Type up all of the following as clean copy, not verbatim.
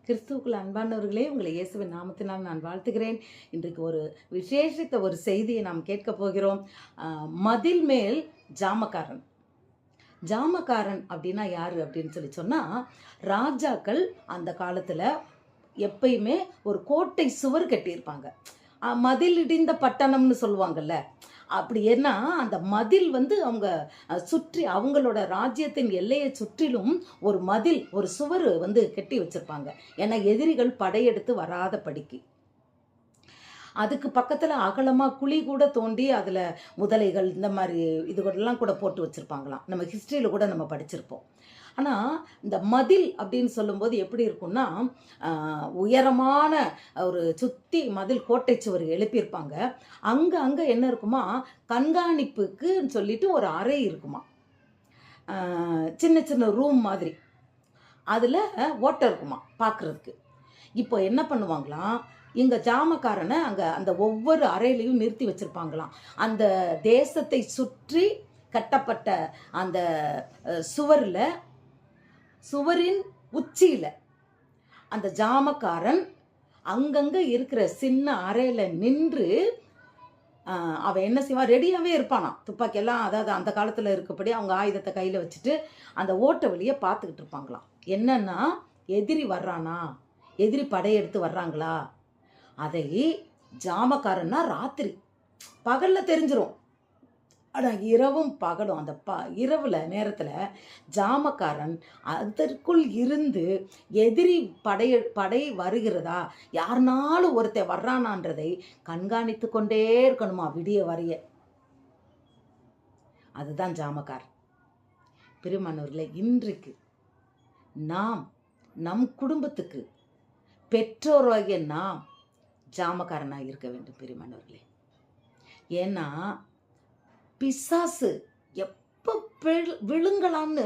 கிறிஸ்துவுக்குள் அன்பானவர்களே, உங்களை இயேசுவின் நாமத்தினால் நான் வாழ்த்துகிறேன். இன்றைக்கு ஒரு விசேஷித்த ஒரு செய்தியை நாம் கேட்கப் போகிறோம். மதில் மேல் ஜாமக்காரன். ஜாமக்காரன் அப்படின்னா யாரு அப்படின்னு சொன்னா, ராஜாக்கள் அந்த காலத்துல எப்பயுமே ஒரு கோட்டை சுவர் கட்டியிருப்பாங்க. மதில் இடிந்த பட்டணம்னு சொல்லுவாங்கல்ல. அப்படி ஏன்னா அந்த மதில் அவங்க சுற்றி அவங்களோட ராஜ்யத்தின் எல்லையை சுற்றிலும் ஒரு மதில், ஒரு சுவர் கட்டி வச்சிருப்பாங்க. ஏன்னா எதிரிகள் படையெடுத்து வராத படிக்கு. அதுக்கு பக்கத்தில் அகலமாக குழி கூட தோண்டி அதில் முதலைகள் இந்த மாதிரி இதுகளெல்லாம் கூட போட்டு வச்சுருப்பாங்களாம். நம்ம ஹிஸ்ட்ரியில் கூட நம்ம படிச்சிருப்போம். ஆனால் இந்த மதில் அப்படின்னு சொல்லும்போது எப்படி இருக்கும்னா, உயரமான ஒரு சுற்றி மதில் கோட்டை சுவர் எழுப்பியிருப்பாங்க. அங்கே என்ன இருக்குமா, கண்காணிப்புக்குன்னு சொல்லிட்டு ஒரு அறை இருக்குமா, சின்ன சின்ன ரூம் மாதிரி. அதில் ஓட்டை இருக்குமா பார்க்குறதுக்கு. இப்போ என்ன பண்ணுவாங்களாம், இங்கே ஜாமக்காரனை அங்கே அந்த ஒவ்வொரு அறையிலையும் நிறுத்தி வச்சுருப்பாங்களாம். அந்த தேசத்தை சுற்றி கட்டப்பட்ட அந்த சுவரின் உச்சியில் அந்த ஜாமக்காரன் அங்கங்கே இருக்கிற சின்ன அறையில் நின்று அவன் என்ன செய்வான், ரெடியாகவே இருப்பானா. துப்பாக்கியெல்லாம், அதாவது அந்த காலத்தில் இருக்கப்படி அவங்க ஆயுதத்தை கையில் வச்சுட்டு அந்த ஓட்டை வழியை பார்த்துக்கிட்டு இருப்பாங்களாம். என்னன்னா, எதிரி வர்றானா, எதிரி படையெடுத்து வர்றாங்களா, அதை ஜாமக்காரன்னா ராத்திரி பகலில் தெரிஞ்சிடும். ஆனால் இரவும் பகலும் அந்த இரவில் நேரத்தில் ஜாமக்காரன் அதற்குள் இருந்து எதிரி படை வருகிறதா, யாருனாலும் ஒருத்தர் வர்றானான்றதை கண்காணித்து கொண்டே இருக்கணுமா விடிய வரைய. அதுதான் ஜாமக்காரன். பிரியமானவர்களே, இன்றைக்கு நாம் நம் குடும்பத்துக்கு பெற்றோராகிய நாம் ஜாமக்காரனாக இருக்க வேண்டும் பிரியமானவர்களே. ஏன்னா பிசாசு எப்போ விழுங்கலாம்னு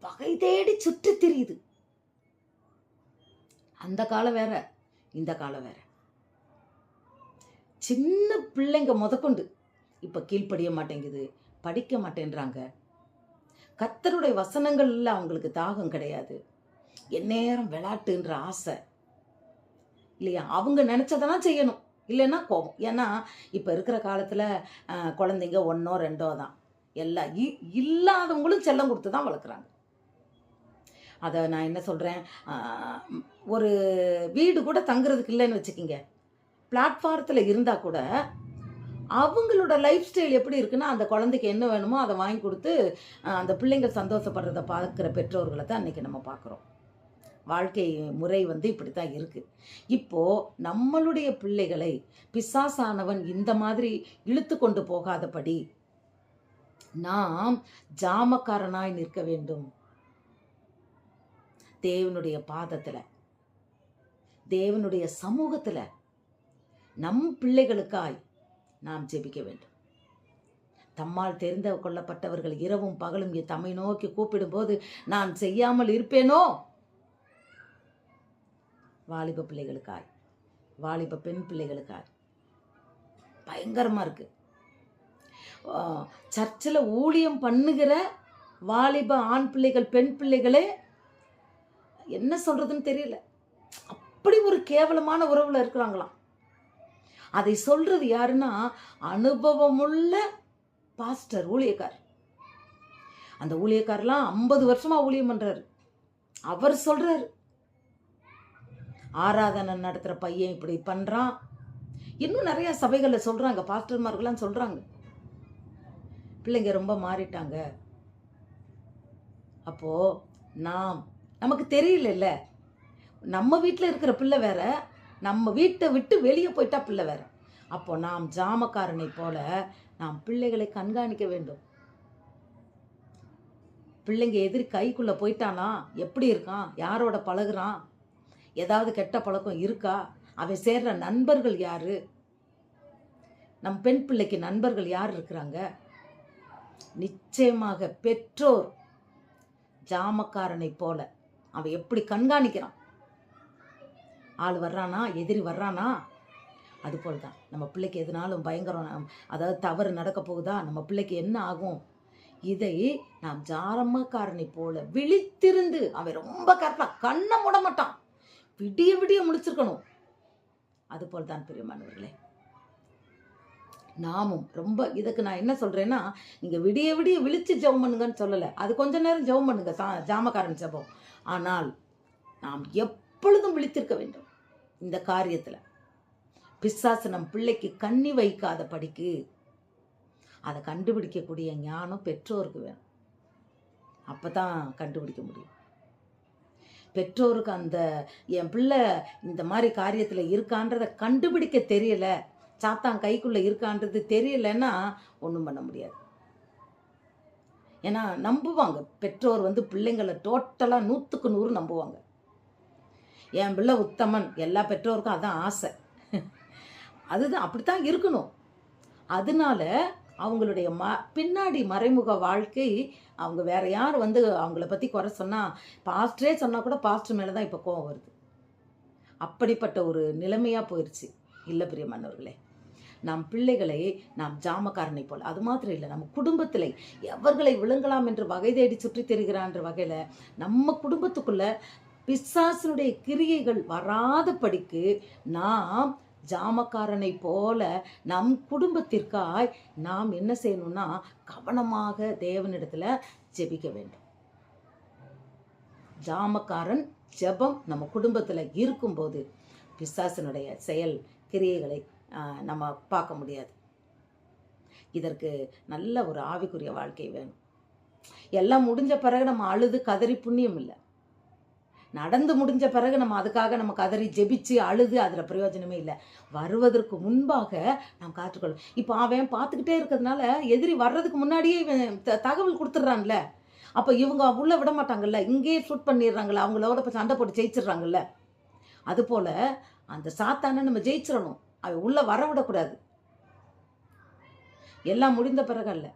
பகை தேடி சுற்றி திரியுது. அந்த காலம் வேற, இந்த காலம் வேற. சின்ன பிள்ளைங்க முதற்கொண்டு இப்போ கீழ்ப்படிய மாட்டேங்குது, படிக்க மாட்டேன்றாங்க. கர்த்தருடைய வசனங்கள்ல அவங்களுக்கு தாகம் கிடையாது, எந்நேரம் விளையாட்டுன்ற ஆசை இல்லையா. அவங்க நினச்சதெல்லாம் செய்யணும், இல்லைன்னா கோபம். ஏன்னா இப்போ இருக்கிற காலத்தில் குழந்தைங்க ஒன்றோ ரெண்டோ தான், எல்லாம் இல்லாதவங்களும் செல்லம் கொடுத்து தான் வளர்க்குறாங்க. அதை நான் என்ன சொல்கிறேன், ஒரு வீடு கூட தங்குறதுக்கு இல்லைன்னு வச்சுக்கிங்க, பிளாட்ஃபாரத்தில் இருந்தால் கூட அவங்களோட லைஃப் ஸ்டைல் எப்படி இருக்குன்னா, அந்த குழந்தைக்கு என்ன வேணுமோ அதை வாங்கி கொடுத்து அந்த பிள்ளைங்க சந்தோஷப்படுறதை பார்க்குற பெற்றோர்களை தான் இன்றைக்கி நம்ம பார்க்குறோம். வாழ்க்கை முறை இப்படி தான் இருக்குது. இப்போது நம்மளுடைய பிள்ளைகளை பிசாசானவன் இந்த மாதிரி இழுத்து கொண்டு போகாதபடி நாம் ஜாமக்காரனாய் நிற்க வேண்டும். தேவனுடைய பாதத்தில், தேவனுடைய சமூகத்தில் நம் பிள்ளைகளுக்காய் நாம் ஜெபிக்க வேண்டும். தம்மால் தெரிந்து கொள்ளப்பட்டவர்கள் இரவும் பகலும் தம்மை நோக்கி கூப்பிடும்போது நான் செய்யாமல் இருப்பேனோ. வாலிப பிள்ளைகளுக்காய், வாலிப பெண் பிள்ளைகளுக்காய் பயங்கரமாக இருக்குது. சர்ச்சில் ஊழியம் பண்ணுகிற வாலிப ஆண் பிள்ளைகள், பெண் பிள்ளைகளே என்ன சொல்கிறதுன்னு தெரியல, அப்படி ஒரு கேவலமான உறவில் இருக்கிறாங்களாம். அதை சொல்கிறது யாருன்னா, அனுபவமுள்ள பாஸ்டர், ஊழியக்கார். அந்த ஊழியக்காரெலாம் 50 வருஷமாக ஊழியம் பண்ணுறாரு. அவர் சொல்கிறாரு, ஆராதனை நடத்துகிற பையன் இப்படி பண்ணுறான். இன்னும் நிறையா சபைகளில் சொல்கிறாங்க, பாஸ்டர்மார்கள்லாம் சொல்கிறாங்க, பிள்ளைங்க ரொம்ப மாறிட்டாங்க. அப்போது நமக்கு தெரியல, நம்ம வீட்டில் இருக்கிற பிள்ளை வேற, நம்ம வீட்டை விட்டு வெளியே போயிட்டா பிள்ளை வேற. அப்போ நாம் ஜாமக்காரனை போல நாம் பிள்ளைகளை கண்காணிக்க வேண்டும். பிள்ளைங்க எதிரி கைக்குள்ளே போயிட்டானா எப்படி இருக்கான், யாரோட பழகுறான், ஏதாவது கெட்ட பழக்கம் இருக்கா, அவன் சேர்ற நண்பர்கள் யாரு, நம் பெண் பிள்ளைக்கு நண்பர்கள் யார் இருக்கிறாங்க. நிச்சயமாக பெற்றோர் ஜாமக்காரனை போல அவன் எப்படி கண்காணிக்கிறான், ஆள் வர்றானா, எதிரி வர்றானா. அதுபோல் தான் நம்ம பிள்ளைக்கு எதுனாலும் பயங்கரம், அதாவது தவறு நடக்க போகுதா, நம்ம பிள்ளைக்கு என்ன ஆகும், இதை நாம் ஜாமக்காரனை போல விழித்திருந்து, அவன் ரொம்ப கேர்ஃபுல்லாக கண்ணை மூட மாட்டான், விடிய விடிய முழிச்சிருக்கணும். அதுபோல் தான் பிரியமானவர்களே, நாமும் ரொம்ப இதுக்கு நான் என்ன சொல்கிறேன்னா, நீங்கள் விடிய விடிய விழித்து ஜெபம் பண்ணுங்கன்னு சொல்லலை. அது கொஞ்ச நேரம் ஜெபம் பண்ணுங்க, ஜாமக்காரன் ஜெபம். ஆனால் நாம் எப்பொழுதும் விழித்திருக்க வேண்டும் இந்த காரியத்தில். பிசாசு நம் பிள்ளைக்கு கண்ணி வைக்காத படிக்கு அதை கண்டுபிடிக்கக்கூடிய ஞானம் பெற்றோருக்கு வேணும். அப்போ தான் கண்டுபிடிக்க முடியும். பெற்றோருக்கு அந்த என் பிள்ளை இந்த மாதிரி காரியத்தில் இருக்கான்றதை கண்டுபிடிக்க தெரியல, சாத்தான் கைக்குள்ளே இருக்கான்றது தெரியலைன்னா ஒன்றும் பண்ண முடியாது. ஏன்னா நம்புவாங்க பெற்றோர் பிள்ளைங்களை டோட்டலாக 100க்கு 100 நம்புவாங்க. என் பிள்ளை உத்தமன், எல்லா பெற்றோருக்கும் அதான் ஆசை. அதுதான் அப்படித்தான் இருக்கணும். அதனால அவங்களுடைய பின்னாடி மறைமுக வாழ்க்கை, அவங்க வேற யார் அவங்கள பற்றி குறை சொன்னால், பாஸ்டரே சொன்னால் கூட பாஸ்டர் மேலே தான் இப்போ கோவம் வருது. அப்படிப்பட்ட ஒரு நிலைமையாக போயிடுச்சு. இல்லை பிரியமானவர்களே, நம் பிள்ளைகளை நாம் ஜாமக்காரனை போல், அது மாத்திரம் இல்லை, நம்ம குடும்பத்தில் எவர்களை விழுங்கலாம் என்று வகை தேடி சுற்றி திரிகிறான்ற வகையில் நம்ம குடும்பத்துக்குள்ள பிசாசனுடைய கிரியைகள் வராதபடிக்கு நாம் ஜாமக்காரனை போல நம் குடும்பத்திற்காய் நாம் என்ன செய்யணும்னா கவனமாக தேவனிடத்தில் ஜெபிக்க வேண்டும். ஜாமக்காரன் ஜெபம் நம்ம குடும்பத்தில் இருக்கும்போது பிசாசனுடைய செயல் கிரியைகளை நம்ம பார்க்க முடியாது. இதற்கு நல்ல ஒரு ஆவிக்குரிய வாழ்க்கை வேணும். எல்லாம் முடிஞ்ச பிறகு நம்ம அழுது கதறி புண்ணியம் இல்லை. நடந்து முடிஞ்ச பிறகு நம்ம அதுக்காக நம்ம கதறி ஜெபிச்சு அழுது அதில் பிரயோஜனமே இல்லை. வருவதற்கு முன்பாக நாம் காத்துக்கொள்ளும். இப்போ அவன் பார்த்துக்கிட்டே இருக்கிறதுனால எதிரி வர்றதுக்கு முன்னாடியே இவன் தகவல் கொடுத்துட்றான்ல. அப்போ இவங்க உள்ளே விட மாட்டாங்கல்ல, இங்கேயே ஷூட் பண்ணிடுறாங்கல்ல, அவங்களோட இப்போ சண்டை போட்டு ஜெயிச்சிடுறாங்கல்ல. அதுபோல் அந்த சாத்தானை நம்ம ஜெயிச்சிடணும், அவன் உள்ளே வர விடக்கூடாது. எல்லாம் முடிந்த பிறகு அல்ல.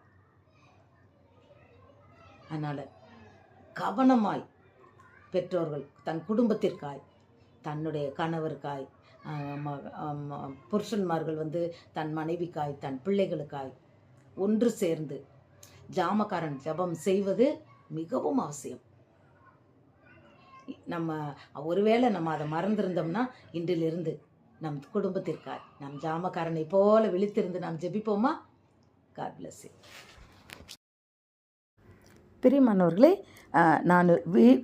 அதனால் கவனமாய் பெற்றோர்கள் தன் குடும்பத்திற்காய், தன்னுடைய கணவருக்காய், புருஷன்மார்கள் தன் மனைவிக்காய், தன் பிள்ளைகளுக்காய் ஒன்று சேர்ந்து ஜாமக்காரன் ஜெபம் செய்வது மிகவும் அவசியம். நம்ம ஒருவேளை நம்ம அதை மறந்திருந்தோம்னா இன்றிலிருந்து நம் குடும்பத்திற்காய் நம் ஜாமக்காரனை போல விழித்திருந்து நாம் ஜெபிப்போமா? God bless you. பிரியமானவர்களே, நான்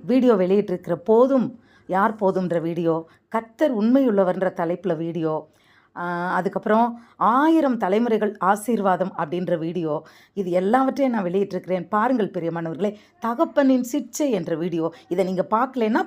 வீடியோ வெளியிட்டிருக்கிற போதும் யார் போதும்ன்ற வீடியோ, கர்த்தர் உண்மையுள்ளவர்ன்ற தலைப்பில் வீடியோ, அதுக்கப்புறம் 1000 தலைமுறைகள் ஆசீர்வாதம் அப்படின்ற வீடியோ, இது எல்லாவற்றையும் நான் வெளியிட்டிருக்கிறேன். பாருங்கள் பிரியமானவர்களே. தகப்பனின் சிட்சை என்ற வீடியோ, இதை நீங்கள் பார்க்கலன்னா